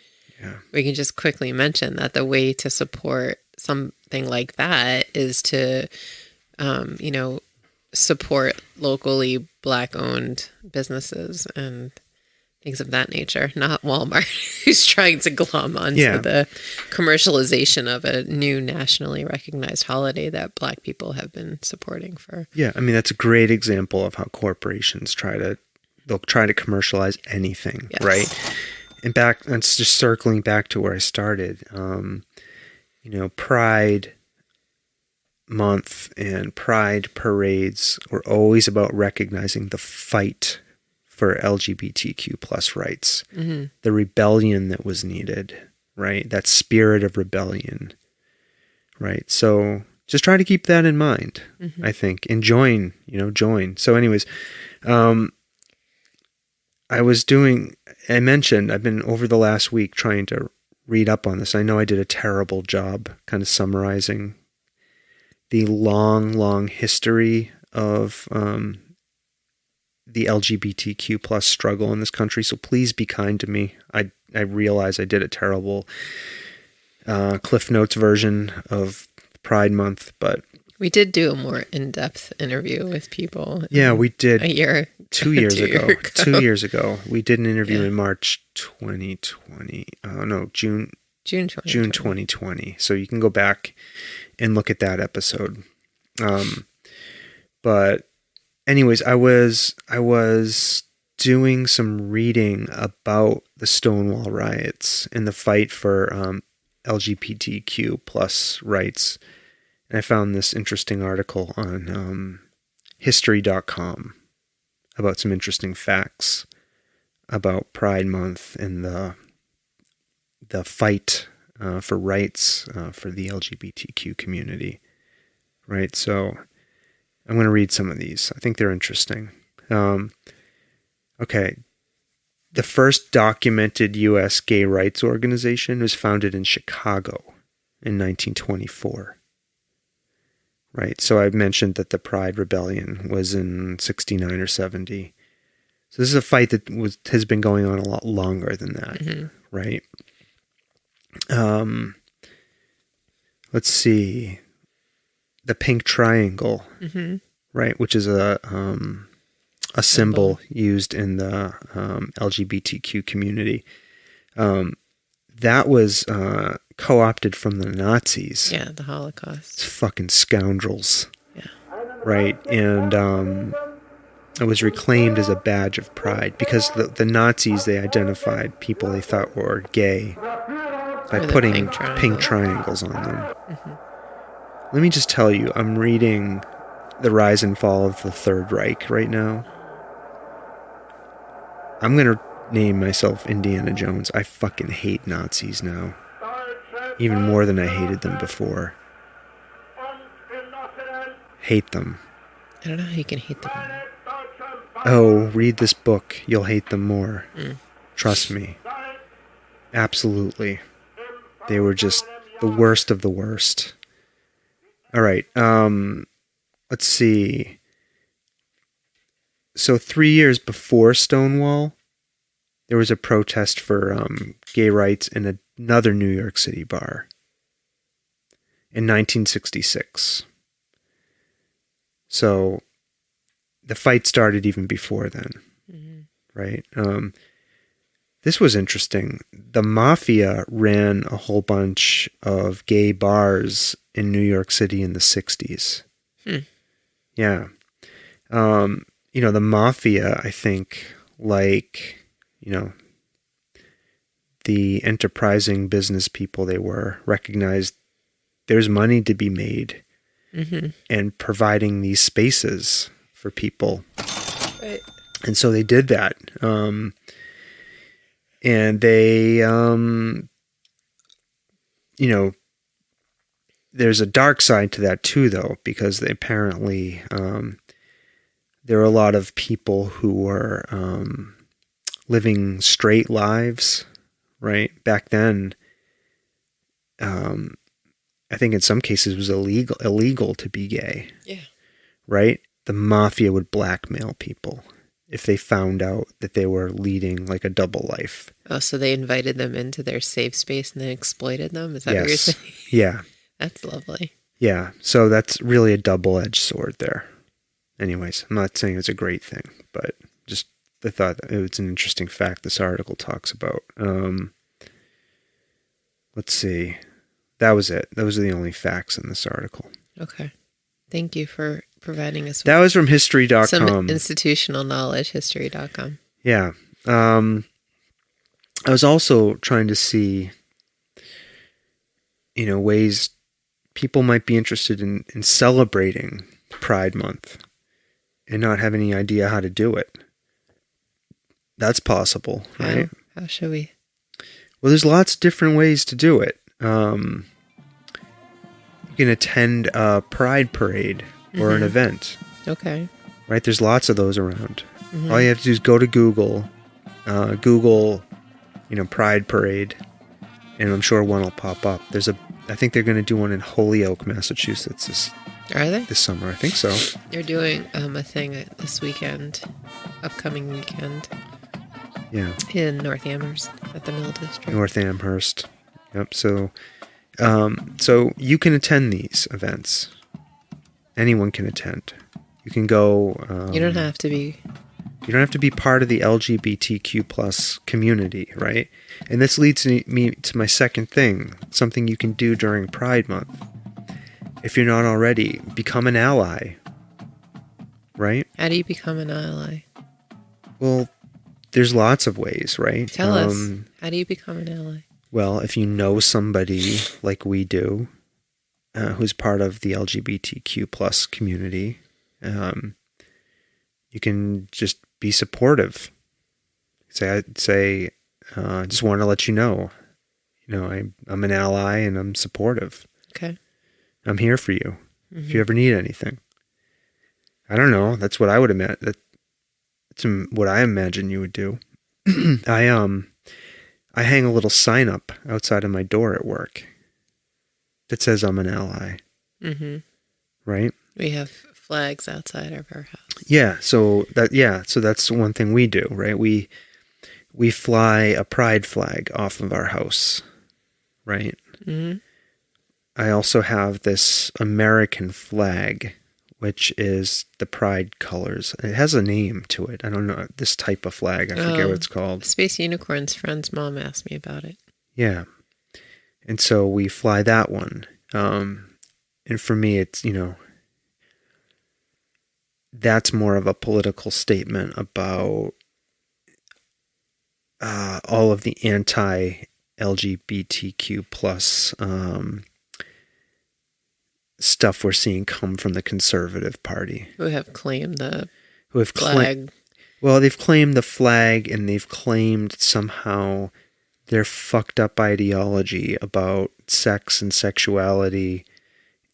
we can just quickly mention that the way to support something like that is to, support locally Black-owned businesses and things of that nature, not Walmart, who's trying to glom onto the commercialization of a new nationally recognized holiday that Black people have been supporting for. Yeah, I mean, that's a great example of how corporations they'll try to commercialize anything, right? And it's just circling back to where I started. Pride Month and Pride parades were always about recognizing the fight for LGBTQ plus rights, the rebellion that was needed, right? That spirit of rebellion, right? So just try to keep that in mind, I think, and join. So anyways, I mentioned I've been over the last week trying to read up on this. I know I did a terrible job kind of summarizing the long history of the LGBTQ plus struggle in this country. So please be kind to me. I realize I did a terrible Cliff Notes version of Pride Month, but We did do a more in-depth interview with people. Yeah, we did. A year. 2 years ago. 2 years ago. We did an interview in March 2020. No, June 2020. So you can go back and look at that episode. But anyways, I was doing some reading about the Stonewall riots and the fight for LGBTQ plus rights. And I found this interesting article on history.com about some interesting facts about Pride Month and the fight for rights for the LGBTQ community. Right, so I'm going to read some of these. I think they're interesting. Okay. The first documented U.S. gay rights organization was founded in Chicago in 1924. Right, so I mentioned that the Pride Rebellion was in 69 or 70. So this is a fight that has been going on a lot longer than that, right? Let's see. The pink triangle, right, which is a symbol used in the LGBTQ community. That was co-opted from the Nazis. Yeah, the Holocaust. It's fucking scoundrels. Yeah. Right, and it was reclaimed as a badge of pride because the Nazis, they identified people they thought were gay by putting pink triangles on them. Let me just tell you, I'm reading The Rise and Fall of the Third Reich right now. I'm going to name myself Indiana Jones. I fucking hate Nazis now. Even more than I hated them before. Hate them. I don't know how you can hate them. Oh, read this book. You'll hate them more. Trust me. Absolutely. They were just the worst of the worst. All right. Let's see. So 3 years before Stonewall, there was a protest for gay rights in another New York City bar in 1966. So the fight started even before then, right? This was interesting. The mafia ran a whole bunch of gay bars in New York City in the 60s. Yeah. The mafia, I think, like, the enterprising business people they were, recognized there's money to be made and providing these spaces for people. Right. And so they did that. And they, there's a dark side to that too, though, because they apparently, there are a lot of people who were living straight lives, right? Back then, I think in some cases it was illegal to be gay. Yeah. Right? The mafia would blackmail people if they found out that they were leading like a double life. Oh, so they invited them into their safe space and then exploited them? Is that what you're saying? Yeah. That's lovely. Yeah. So that's really a double-edged sword there. Anyways, I'm not saying it's a great thing, but just I thought it was an interesting fact this article talks about. Let's see. That was it. Those are the only facts in this article. Okay. Thank you for providing us with that was from history.com. Some institutional knowledge, history.com. Yeah. I was also trying to see, ways people might be interested in celebrating Pride Month and not have any idea how to do it. That's possible, right? How should we? Well, there's lots of different ways to do it. You can attend a pride parade or an event. Okay. Right? There's lots of those around. All you have to do is go to Google, pride parade, and I'm sure one will pop up. I think they're going to do one in Holyoke, Massachusetts Are they? this summer. I think so. They're doing a thing this weekend, upcoming weekend. Yeah. In North Amherst at the Mill District. North Amherst. Yep. So you can attend these events. anyone can attend. You can go. You don't have to be. You don't have to be part of the LGBTQ plus community, right? And this leads me to my second thing, something you can do during Pride Month. If you're not already, become an ally, right? How do you become an ally? Well, there's lots of ways, right? Tell us. How do you become an ally? Well, if you know somebody like we do, who's part of the LGBTQ plus community, you can just be supportive. I just want to let you know, I'm an ally and I'm supportive. Okay. I'm here for you if you ever need anything. I don't know. That's what I would imagine. That's what I imagine you would do. I hang a little sign up outside of my door at work that says I'm an ally. Mm-hmm. Right? We have flags outside of our house. Yeah, so that's one thing we do, right? We fly a pride flag off of our house, right? Mm-hmm. I also have this American flag, which is the pride colors. It has a name to it. I don't know, this type of flag. I forget what it's called. Space Unicorn's friend's mom asked me about it. Yeah. And so we fly that one. And for me, it's, that's more of a political statement about all of the anti-LGBTQ plus stuff we're seeing come from the Conservative Party. Who have claimed the flag. Well, they've claimed the flag, and they've claimed somehow their fucked up ideology about sex and sexuality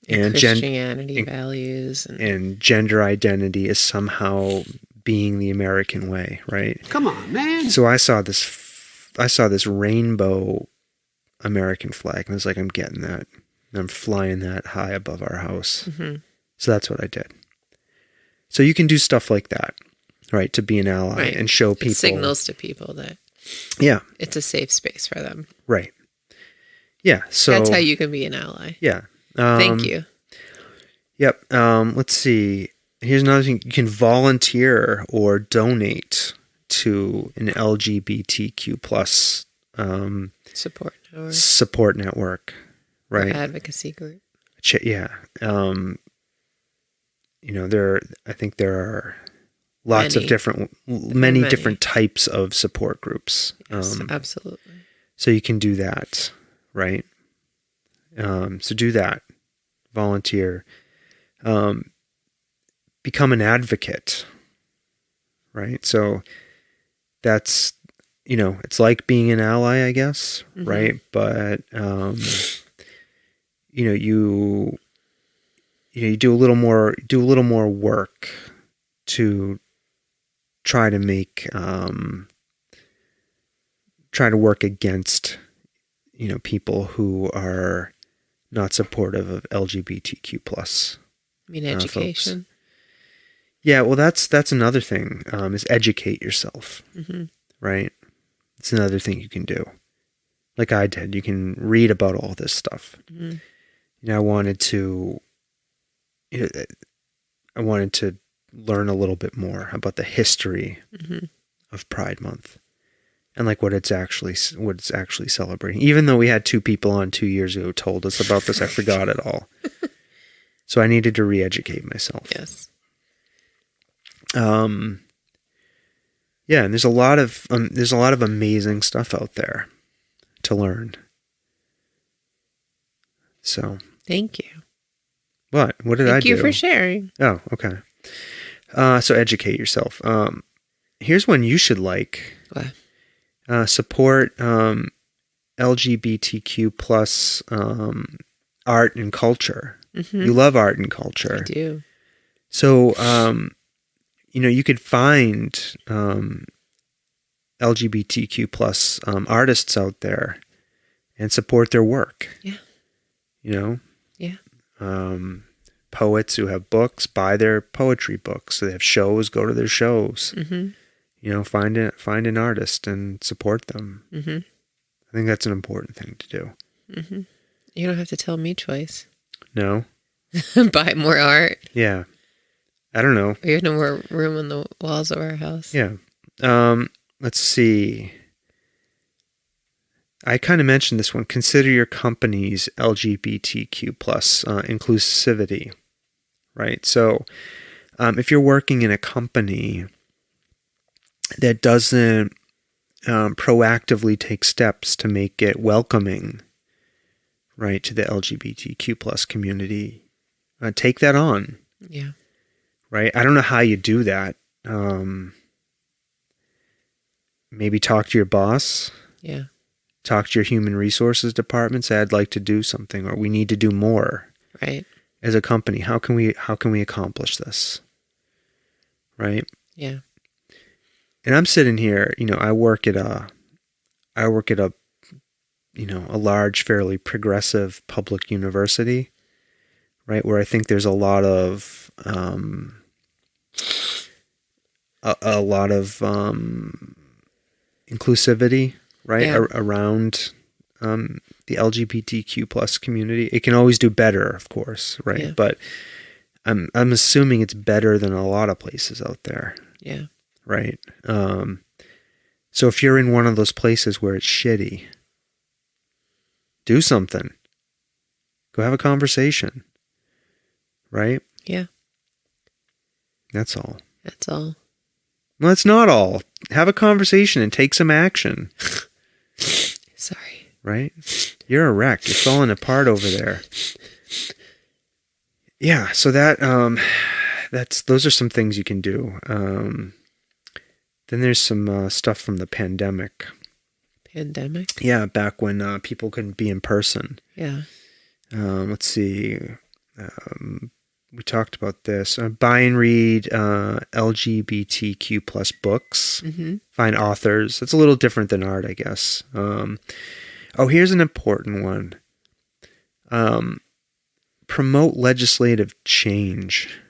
and Christianity values and gender identity is somehow being the American way, right? Come on, man. So I saw this rainbow American flag, and I was like, I'm getting that. And I'm flying that high above our house. Mm-hmm. So that's what I did. So you can do stuff like that, right? To be an ally and show people. It signals to people that it's a safe space for them. Right. Yeah. So that's how you can be an ally. Yeah. Thank you. Yep. Let's see. Here's another thing. You can volunteer or donate to an LGBTQ plus support network. Right. Or advocacy group. Yeah. I think there are lots of many different types of support groups. Yes, absolutely. So you can do that, right? So do that. Volunteer. Become an advocate, right? So that's, it's like being an ally, I guess, mm-hmm. right? But, you do a little more work to try to make, try to work against, people who are not supportive of LGBTQ plus. I mean, education. Folks. Yeah, well, that's another thing, is educate yourself, mm-hmm. right? It's another thing you can do. Like I did. You can read about all this stuff. Mm-hmm. I wanted to learn a little bit more about the history mm-hmm. of Pride Month and like what it's actually celebrating. Even though we had 2 people on 2 years ago who told us about this, I forgot it all. So I needed to re-educate myself. Yes. Yeah, and there's a lot of amazing stuff out there to learn. So thank you. What did I do? Thank you for sharing. Oh, okay. So educate yourself. Here's one you should like. What? Support LGBTQ plus art and culture. Mm-hmm. You love art and culture. I do. So, you could find LGBTQ plus artists out there and support their work. Yeah. Yeah. Poets who have books, buy their poetry books. So they have shows, go to their shows. Mm-hmm. Find an artist and support them. Mm-hmm. I think that's an important thing to do. Mm-hmm. You don't have to tell me twice. No? Buy more art. Yeah. I don't know. We have no more room on the walls of our house. Yeah. Let's see. I kind of mentioned this one. Consider your company's LGBTQ plus inclusivity, right? So if you're working in a company that doesn't proactively take steps to make it welcoming, right, to the LGBTQ plus community, take that on. Yeah. Right? I don't know how you do that. Maybe talk to your boss. Yeah. Talk to your human resources department. Say, I'd like to do something, or we need to do more. Right. As a company, how can we accomplish this? Right? Yeah. And I'm sitting here, I work at a a large, fairly progressive public university, right? Where I think there's a lot of inclusivity, right? Yeah. Around the LGBTQ plus community. It can always do better, of course, right? Yeah. But I'm assuming it's better than a lot of places out there. Yeah. Right. So if you're in one of those places where it's shitty, do something. Go have a conversation. Right? Yeah. That's all. That's all. Well, that's not all. Have a conversation and take some action. Sorry. Right? You're a wreck. You're falling apart over there. Yeah, so those are some things you can do. Then there's some stuff from the pandemic. Pandemic? Yeah, back when people couldn't be in person. Yeah. Let's see. We talked about this. Buy and read LGBTQ plus books. Mm-hmm. Find authors. It's a little different than art, I guess. Here's an important one. Promote legislative change.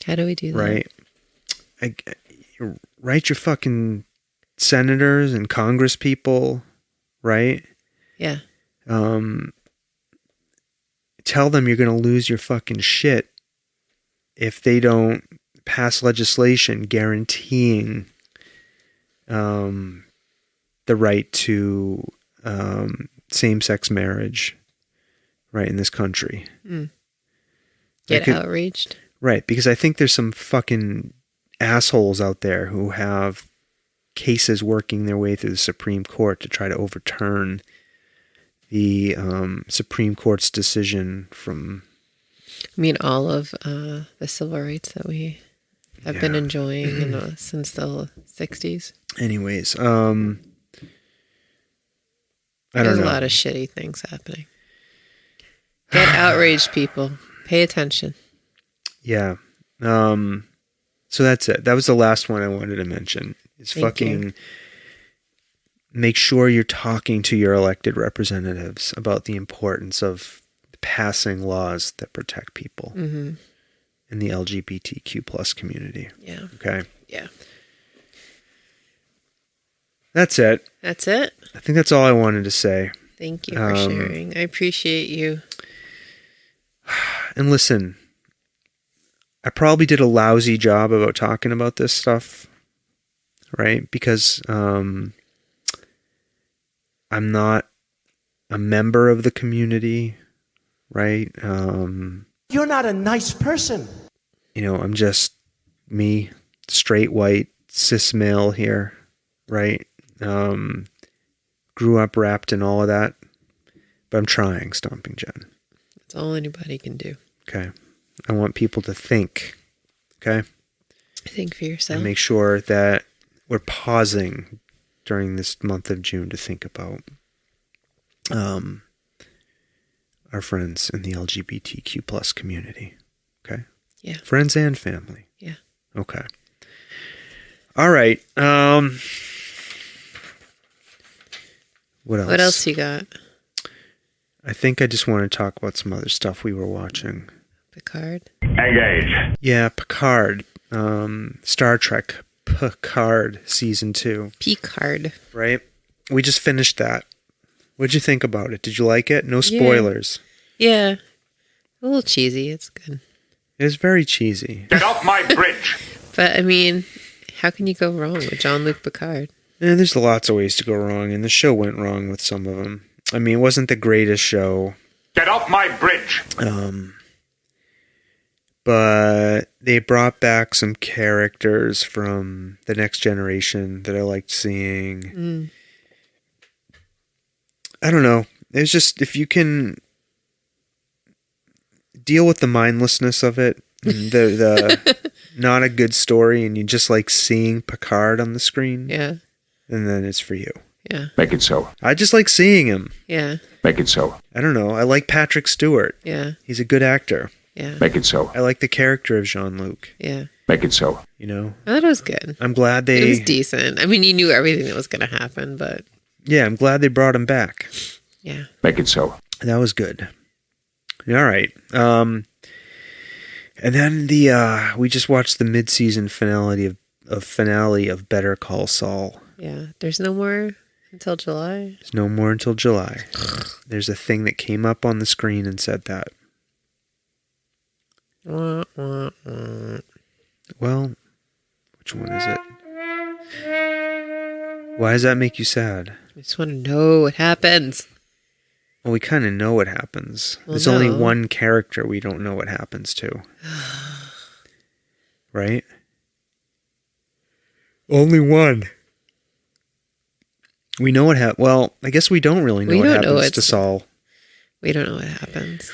How do we do that? Right. Write your fucking senators and Congress people, right? Yeah. Tell them you're going to lose your fucking shit if they don't pass legislation guaranteeing the right to same-sex marriage, right, in this country. Get outraged? Right, because I think there's some fucking assholes out there who have cases working their way through the Supreme Court to try to overturn the Supreme Court's decision from... I mean, all of the civil rights that we have been enjoying since the 60s. Anyways, I don't know. There's a lot of shitty things happening. Get outraged, people. Pay attention. Yeah. So that's it. That was the last one I wanted to mention. It's fucking... Make sure you're talking to your elected representatives about the importance of passing laws that protect people in the LGBTQ plus community. Yeah. Okay? Yeah. That's it. That's it? I think that's all I wanted to say. Thank you for sharing. I appreciate you. And listen, I probably did a lousy job about talking about this stuff, right? Because I'm not a member of the community, right? You're not a nice person. I'm just me, straight white, cis male here, right? Grew up wrapped in all of that, but I'm trying, Stomping Jen. That's all anybody can do. Okay. I want people to think, okay? Think for yourself. And make sure that we're pausing during this month of June to think about our friends in the LGBTQ plus community. Okay? Yeah. Friends and family. Yeah. Okay. All right. What else? What else you got? I think I just want to talk about some other stuff we were watching. Picard? Engage. Yeah, Picard. Star Trek Picard Season 2. Picard. Right? We just finished that. What'd you think about it? Did you like it? No spoilers. Yeah. A little cheesy. It's good. It was very cheesy. Get off my bridge! But, I mean, how can you go wrong with Jean-Luc Picard? And there's lots of ways to go wrong, and the show went wrong with some of them. I mean, it wasn't the greatest show. Get off my bridge! But they brought back some characters from The Next Generation that I liked seeing. I don't know. It's just, if you can deal with the mindlessness of it, the not a good story, and you just like seeing Picard on the screen, Yeah. and then it's for you. Yeah. Make it so. I just like seeing him. Yeah. Make it so. I don't know. I like Patrick Stewart. Yeah. He's a good actor. Yeah. Make it so. I like the character of Jean-Luc. Yeah. Make it so. You know? I thought it was good. I'm glad It they... was decent. I mean, you knew everything that was going to happen, but Yeah, I'm glad they brought him back. yeah. Make it so. That was good. All right. And then we just watched the mid-season finale of Better Call Saul. Yeah. There's no more until July. There's no more until July. There's a thing that came up on the screen and said that. Wah, wah, wah. Well, which one is it? Why does that make you sad? I just want to know what happens. Well, we kind of know what happens. Well, There's only no. one character we don't know what happens to. Right? Only one. We know what happened. Well, I guess we don't really know We what don't know happens to it's- Saul. We don't know what happens.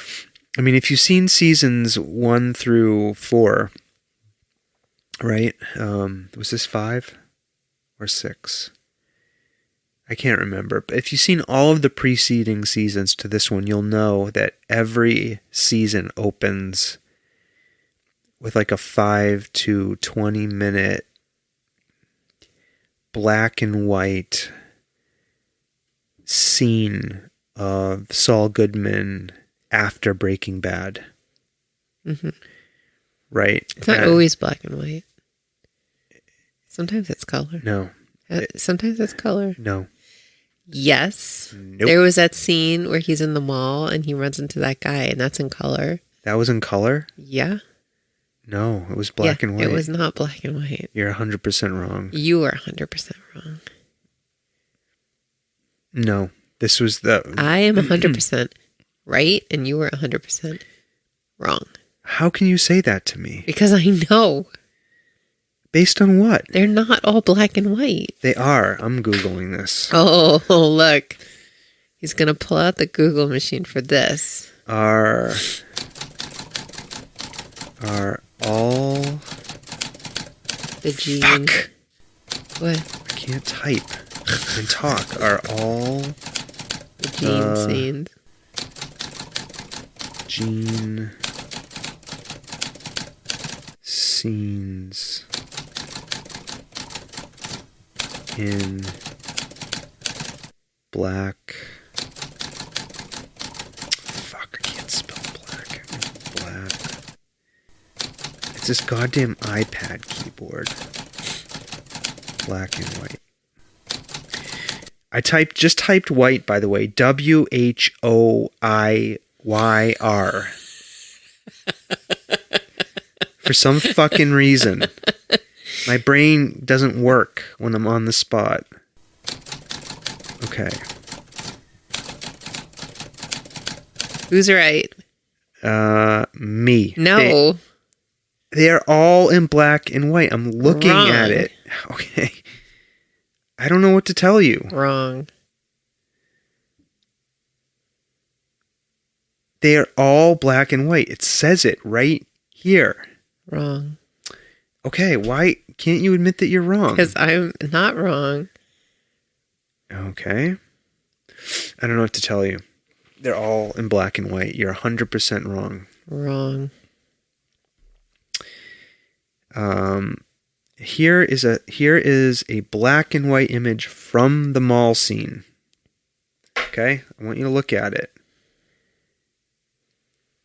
I mean, if you've seen seasons 1 through 4, right? Was this 5 or 6? I can't remember. But if you've seen all of the preceding seasons to this one, you'll know that every season opens with like a 5 to 20 minute black and white scene of Saul Goodman after Breaking Bad. Mm-hmm. Right? It's not always black and white. Sometimes it's color. No. Sometimes it's color. No. Yes. Nope. There was that scene where he's in the mall and he runs into that guy, and that's in color. That was in color? Yeah. No, it was black and white. It was not black and white. You're 100% wrong. You are 100% wrong. No, this was the... I am 100% right, and you are 100% wrong. How can you say that to me? Because I know. Based on what? They're not all black and white. They are. I'm Googling this. Oh, look. He's going to pull out the Google machine for this. Are all... The gene. Fuck! What? I can't type and talk. Are all The gene scenes. gene scenes in black... Fuck, I can't spell black. Black. It's this goddamn iPad keyboard. Black and white. I just typed white, by the way. WHOIYR. For some fucking reason. My brain doesn't work when I'm on the spot. Okay. Who's right? Me. No. They're all in black and white. I'm looking Wrong. at it. Okay. I don't know what to tell you. Wrong. They are all black and white. It says it right here. Wrong. Okay, why can't you admit that you're wrong? Because I'm not wrong. Okay. I don't know what to tell you. They're all in black and white. You're 100% wrong. Wrong. Here is a black and white image from the mall scene. Okay? I want you to look at it.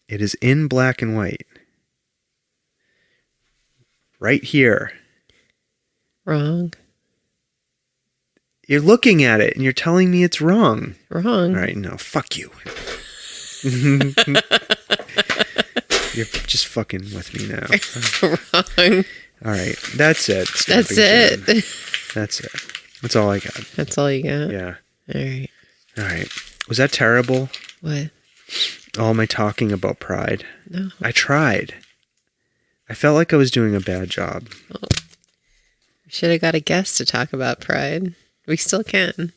It is in black and white. Right here. Wrong. You're looking at it and you're telling me it's wrong. Wrong. All right, no, fuck you. You're just fucking with me now. Wrong. All right. That's it. That's it. That's it. That's all I got. That's all you got? Yeah. All right. All right. Was that terrible? What? All my talking about pride? No. I tried. I felt like I was doing a bad job. Oh. We should have got a guest to talk about pride. We still can.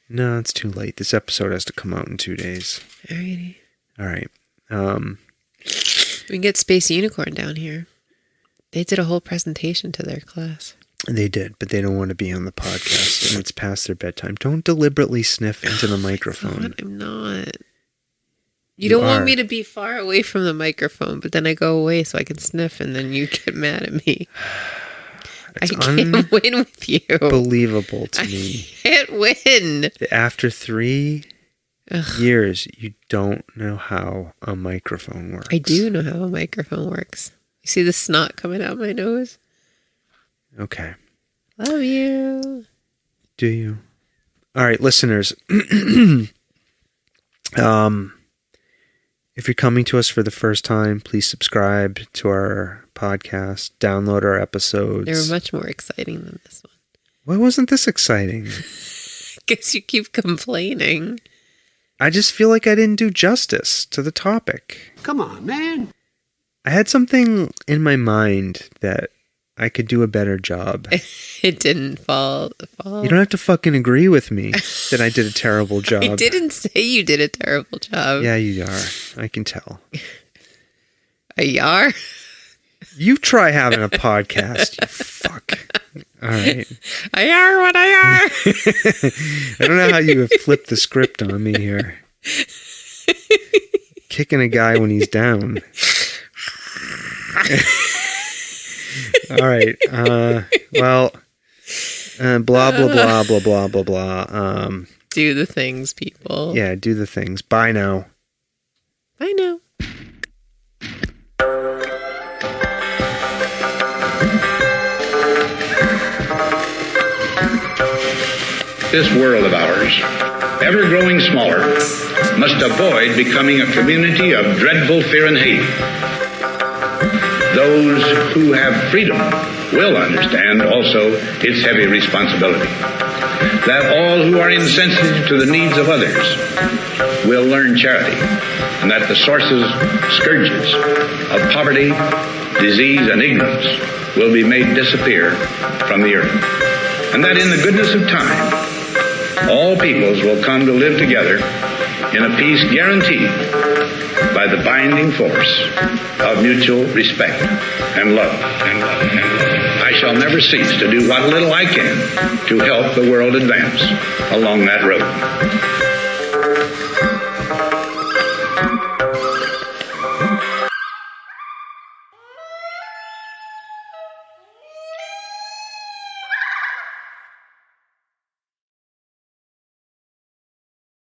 No, it's too late. This episode has to come out in 2 days. Alrighty. All right. We can get Space Unicorn down here. They did a whole presentation to their class. They did, but they don't want to be on the podcast, and it's past their bedtime. Don't deliberately sniff into the microphone. I'm not. You don't want me to be far away from the microphone, but then I go away so I can sniff, and then you get mad at me. I can't win with you. Unbelievable to me. I can't win. After 3 years, you don't know how a microphone works. I do know how a microphone works. You see the snot coming out my nose? Okay. Love you. Do you? All right, listeners. If you're coming to us for the first time, please subscribe to our podcast, download our episodes. They were much more exciting than this one. Why wasn't this exciting? Guess you keep complaining. I just feel like I didn't do justice to the topic. Come on, man. I had something in my mind that I could do a better job. It didn't fall. You don't have to fucking agree with me that I did a terrible job. I didn't say you did a terrible job. Yeah, you are. I can tell. You are? You try having a podcast, you fuck. All right. I are what I are. I don't know how you have flipped the script on me here. Kicking a guy when he's down. All right. Well, blah, blah, blah, blah, blah, blah, blah. Do the things, people. Yeah, do the things. Bye now. I know. This world of ours, ever growing smaller, must avoid becoming a community of dreadful fear and hate. Those who have freedom will understand also its heavy responsibility. That all who are insensitive to the needs of others will learn charity, and that the sources, scourges of poverty, disease, and ignorance will be made disappear from the earth. And that in the goodness of time, all peoples will come to live together in a peace guaranteed by the binding force of mutual respect and love. I shall never cease to do what little I can to help the world advance along that road.